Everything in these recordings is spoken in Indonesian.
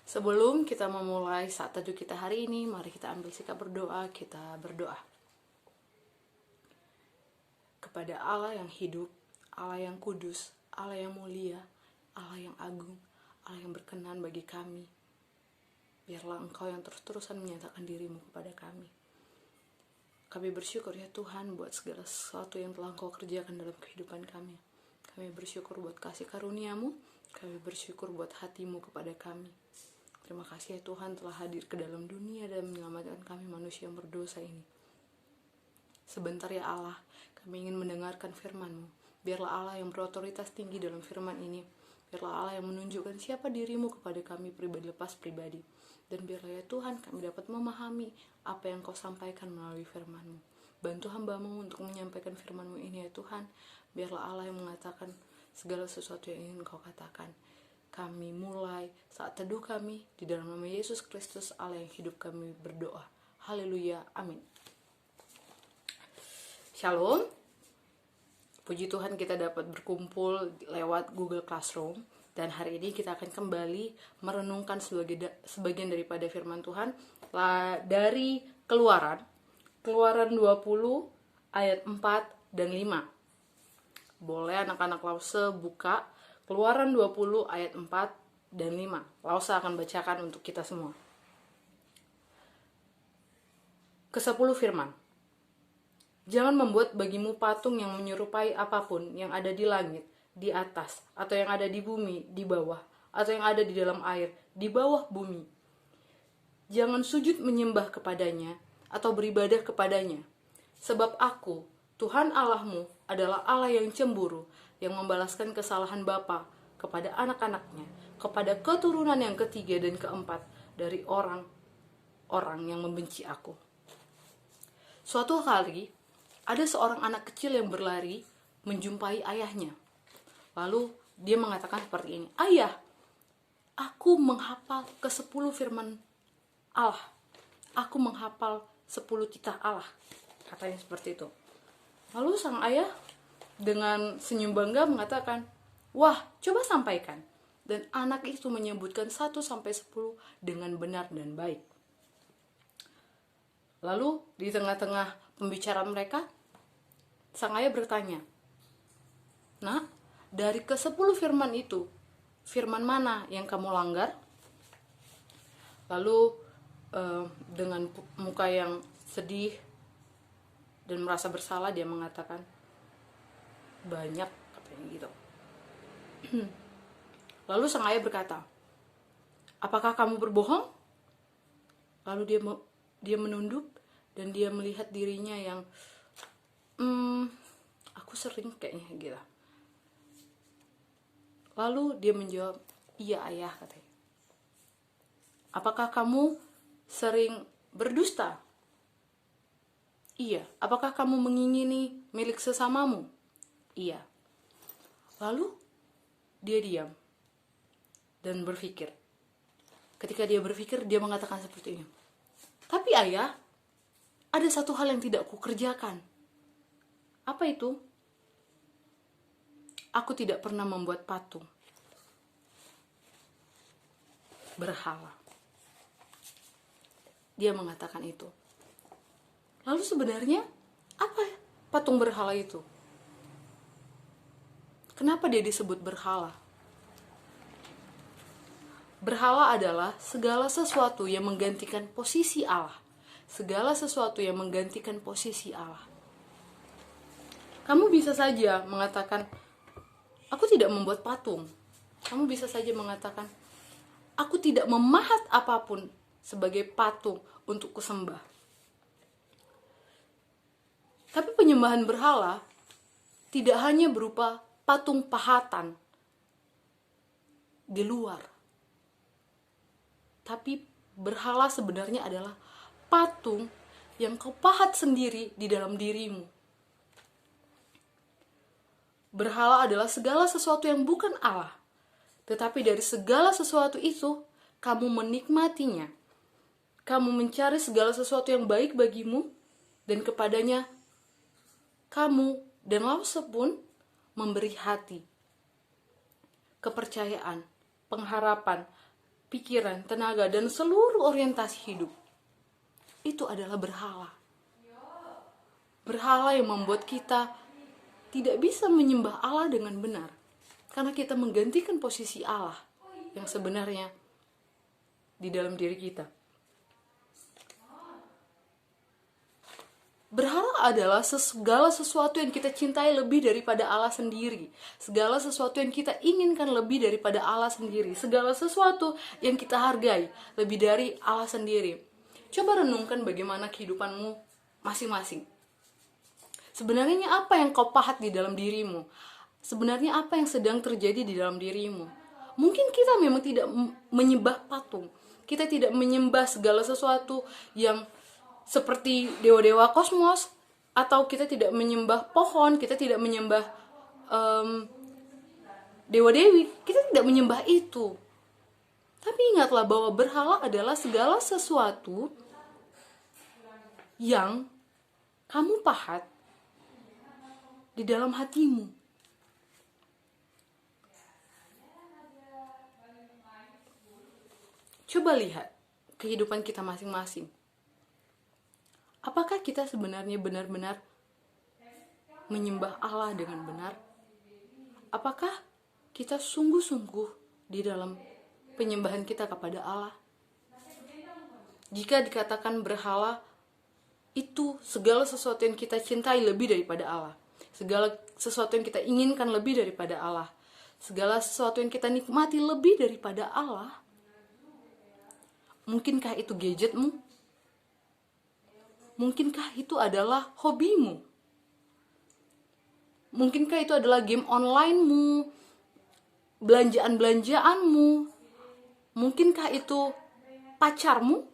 Sebelum kita memulai saat teduh kita hari ini, mari kita ambil sikap berdoa. Kita berdoa kepada Allah yang hidup, Allah yang kudus, Allah yang mulia, Allah yang agung, Allah yang berkenan bagi kami. Biarlah Engkau yang terus-terusan menyatakan dirimu kepada kami. Kami bersyukur ya Tuhan buat segala sesuatu yang telah Engkau kerjakan dalam kehidupan kami. Kami bersyukur buat kasih karunia-Mu, kami bersyukur buat hati-Mu kepada kami. Terima kasih ya Tuhan telah hadir ke dalam dunia dan menyelamatkan kami manusia yang berdosa ini. Sebentar ya Allah, kami ingin mendengarkan firman-Mu. Biarlah Allah yang berotoritas tinggi dalam firman ini. Biarlah Allah yang menunjukkan siapa dirimu kepada kami pribadi lepas pribadi. Dan biarlah ya Tuhan kami dapat memahami apa yang Kau sampaikan melalui firman-Mu. Bantu hamba-Mu untuk menyampaikan firman-Mu ini ya Tuhan. Biarlah Allah yang mengatakan segala sesuatu yang ingin Kau katakan. Kami mulai saat teduh kami di dalam nama Yesus Kristus Allah yang hidup kami berdoa. Haleluya, amin. Shalom. Puji Tuhan kita dapat berkumpul lewat Google Classroom. Dan hari ini kita akan kembali merenungkan sebagian daripada firman Tuhan dari Keluaran 20 ayat 4 dan 5. Boleh anak-anak Lause buka Keluaran 20 ayat 4 dan 5. Lause akan bacakan untuk kita semua. Ke-10 firman. Jangan membuat bagimu patung yang menyerupai apapun yang ada di langit, di atas, atau yang ada di bumi, di bawah, atau yang ada di dalam air, di bawah bumi. Jangan sujud menyembah kepadanya, atau beribadah kepadanya. Sebab aku, Tuhan Allahmu, adalah Allah yang cemburu, yang membalaskan kesalahan bapa kepada anak-anaknya, kepada keturunan yang ketiga dan keempat dari orang-orang yang membenci aku. Suatu kali, ada seorang anak kecil yang berlari menjumpai ayahnya. Lalu dia mengatakan seperti ini, "Ayah, aku menghafal ke-10 firman Allah. Aku menghafal 10 titah Allah." Katanya seperti itu. Lalu sang ayah dengan senyum bangga mengatakan, "Wah, coba sampaikan." Dan anak itu menyebutkan 1-10 dengan benar dan baik. Lalu di tengah-tengah pembicaraan mereka, sang ayah bertanya, "Nak, dari ke-10 firman itu, firman mana yang kamu langgar?" Lalu dengan muka yang sedih dan merasa bersalah dia mengatakan, "Banyak," katanya gitu. Lalu sang ayah berkata, "Apakah kamu berbohong?" Lalu dia menunduk dan dia melihat dirinya yang aku sering kayaknya gitu. Lalu dia menjawab, "Iya ayah," katanya. "Apakah kamu sering berdusta?" "Iya." "Apakah kamu mengingini milik sesamamu?" "Iya." Lalu dia diam dan berpikir. Ketika dia berpikir, dia mengatakan seperti ini, "Tapi ayah, ada satu hal yang tidak kukerjakan." "Apa itu?" "Aku tidak pernah membuat patung berhala." Dia mengatakan itu. Lalu sebenarnya apa patung berhala itu? Kenapa dia disebut berhala? Berhala adalah segala sesuatu yang menggantikan posisi Allah. Segala sesuatu yang menggantikan posisi Allah. Kamu bisa saja mengatakan, "Aku tidak membuat patung." Kamu bisa saja mengatakan, "Aku tidak memahat apapun sebagai patung untuk kusembah." Tapi penyembahan berhala tidak hanya berupa patung pahatan di luar. Tapi berhala sebenarnya adalah patung yang kau pahat sendiri di dalam dirimu. Berhala adalah segala sesuatu yang bukan Allah. Tetapi dari segala sesuatu itu, kamu menikmatinya. Kamu mencari segala sesuatu yang baik bagimu, dan kepadanya kamu dan Lause pun memberi hati, kepercayaan, pengharapan, pikiran, tenaga, dan seluruh orientasi hidup itu adalah berhala. Berhala yang membuat kita tidak bisa menyembah Allah dengan benar, karena kita menggantikan posisi Allah yang sebenarnya di dalam diri kita. Berhala adalah segala sesuatu yang kita cintai lebih daripada Allah sendiri. Segala sesuatu yang kita inginkan lebih daripada Allah sendiri. Segala sesuatu yang kita hargai lebih dari Allah sendiri. Coba renungkan bagaimana kehidupanmu masing-masing. Sebenarnya apa yang kau pahat di dalam dirimu? Sebenarnya apa yang sedang terjadi di dalam dirimu? Mungkin kita memang tidak menyembah patung. Kita tidak menyembah segala sesuatu yang seperti dewa-dewa kosmos, atau kita tidak menyembah pohon, kita tidak menyembah dewa-dewi, kita tidak menyembah itu. Tapi ingatlah bahwa berhala adalah segala sesuatu yang kamu pahat di dalam hatimu. Coba lihat kehidupan kita masing-masing. Apakah kita sebenarnya benar-benar menyembah Allah dengan benar? Apakah kita sungguh-sungguh di dalam penyembahan kita kepada Allah? Jika dikatakan berhala, itu segala sesuatu yang kita cintai lebih daripada Allah. Segala sesuatu yang kita inginkan lebih daripada Allah. Segala sesuatu yang kita nikmati lebih daripada Allah. Mungkinkah itu gadgetmu? Mungkinkah itu adalah hobimu? Mungkinkah itu adalah game online-mu, belanjaan-belanjaanmu? Mungkinkah itu pacarmu?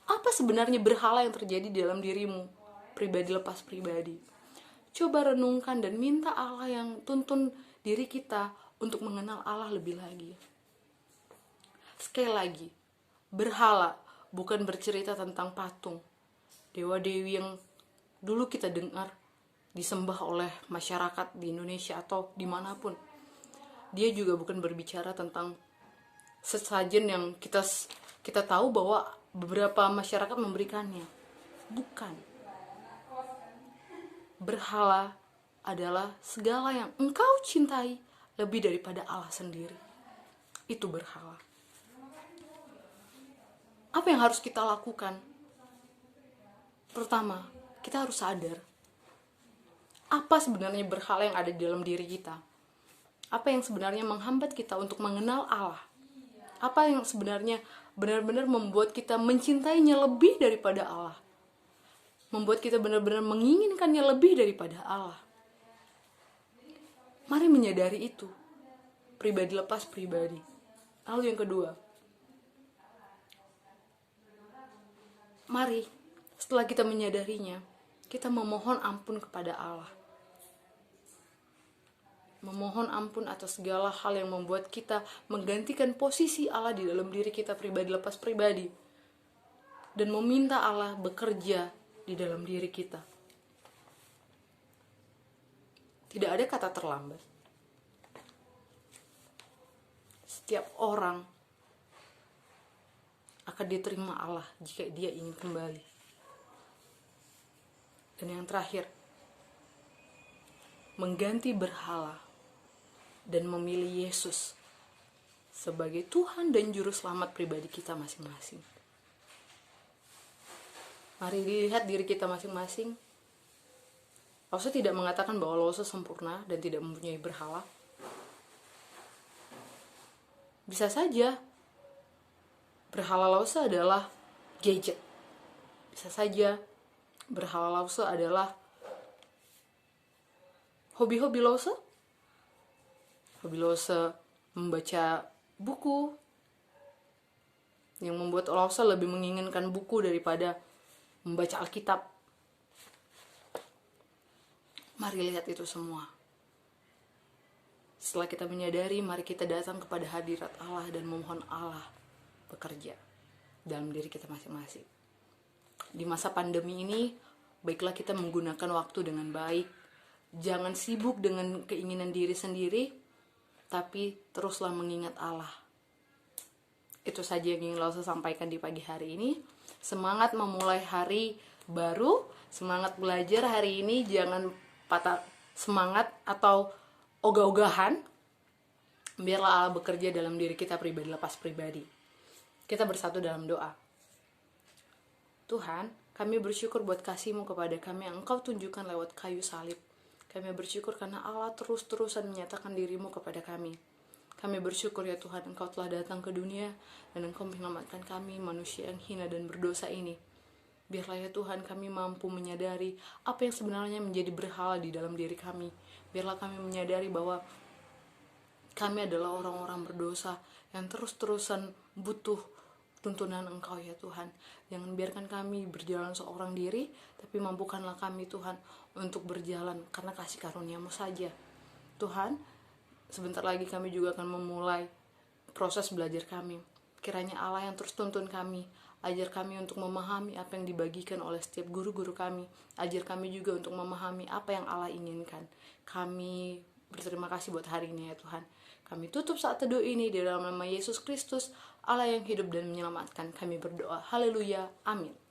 Apa sebenarnya berhala yang terjadi dalam dirimu, pribadi lepas pribadi? Coba renungkan dan minta Allah yang tuntun diri kita untuk mengenal Allah lebih lagi. Sekali lagi, berhala bukan bercerita tentang patung, dewa-dewi yang dulu kita dengar disembah oleh masyarakat di Indonesia atau dimanapun. Dia juga bukan berbicara tentang sesajen yang kita tahu bahwa beberapa masyarakat memberikannya. Bukan. Berhala adalah segala yang engkau cintai lebih daripada Allah sendiri. Itu berhala. Apa yang harus kita lakukan? Pertama, kita harus sadar apa sebenarnya berhala yang ada di dalam diri kita. Apa yang sebenarnya menghambat kita untuk mengenal Allah. Apa yang sebenarnya benar-benar membuat kita mencintainya lebih daripada Allah. Membuat kita benar-benar menginginkannya lebih daripada Allah. Mari menyadari itu. Pribadi lepas pribadi. Lalu yang kedua, mari setelah kita menyadarinya, kita memohon ampun kepada Allah. Memohon ampun atas segala hal yang membuat kita menggantikan posisi Allah di dalam diri kita pribadi lepas pribadi. Dan meminta Allah bekerja di dalam diri kita. Tidak ada kata terlambat. Setiap orang akan diterima Allah jika dia ingin kembali. Dan yang terakhir, mengganti berhala dan memilih Yesus sebagai Tuhan dan Juru Selamat pribadi kita masing-masing. Mari dilihat diri kita masing-masing. Lause tidak mengatakan bahwa Lause sempurna dan tidak mempunyai berhala. Bisa saja berhala Lause adalah gadget. Bisa saja berhala Lause adalah hobi-hobi Lause. Hobi Lause membaca buku, yang membuat Lause lebih menginginkan buku daripada membaca Alkitab. Mari lihat itu semua. Setelah kita menyadari, mari kita datang kepada hadirat Allah dan memohon Allah bekerja dalam diri kita masing-masing. Di masa pandemi ini, baiklah kita menggunakan waktu dengan baik. Jangan sibuk dengan keinginan diri sendiri, tapi teruslah mengingat Allah. Itu saja yang ingin Lausa sampaikan di pagi hari ini. Semangat memulai hari baru, semangat belajar hari ini, jangan patah semangat atau ogah-ogahan. Biarlah Allah bekerja dalam diri kita pribadi lepas pribadi. Kita bersatu dalam doa. Tuhan, kami bersyukur buat kasih-Mu kepada kami yang Engkau tunjukkan lewat kayu salib. Kami bersyukur karena Allah terus-terusan menyatakan diri-Mu kepada kami. Kami bersyukur ya Tuhan, Engkau telah datang ke dunia dan Engkau menyelamatkan kami, manusia yang hina dan berdosa ini. Biarlah ya Tuhan kami mampu menyadari apa yang sebenarnya menjadi berhala di dalam diri kami. Biarlah kami menyadari bahwa kami adalah orang-orang berdosa yang terus-terusan butuh tuntunan Engkau ya Tuhan. Jangan biarkan kami berjalan seorang diri, tapi mampukanlah kami Tuhan untuk berjalan karena kasih karunia-Mu saja. Tuhan, sebentar lagi kami juga akan memulai proses belajar kami. Kiranya Allah yang terus tuntun kami, ajar kami untuk memahami apa yang dibagikan oleh setiap guru-guru kami. Ajar kami juga untuk memahami apa yang Allah inginkan. Kami berterima kasih buat hari ini ya Tuhan. Kami tutup saat teduh ini di dalam nama Yesus Kristus, Allah yang hidup dan menyelamatkan. Kami berdoa, haleluya, amin.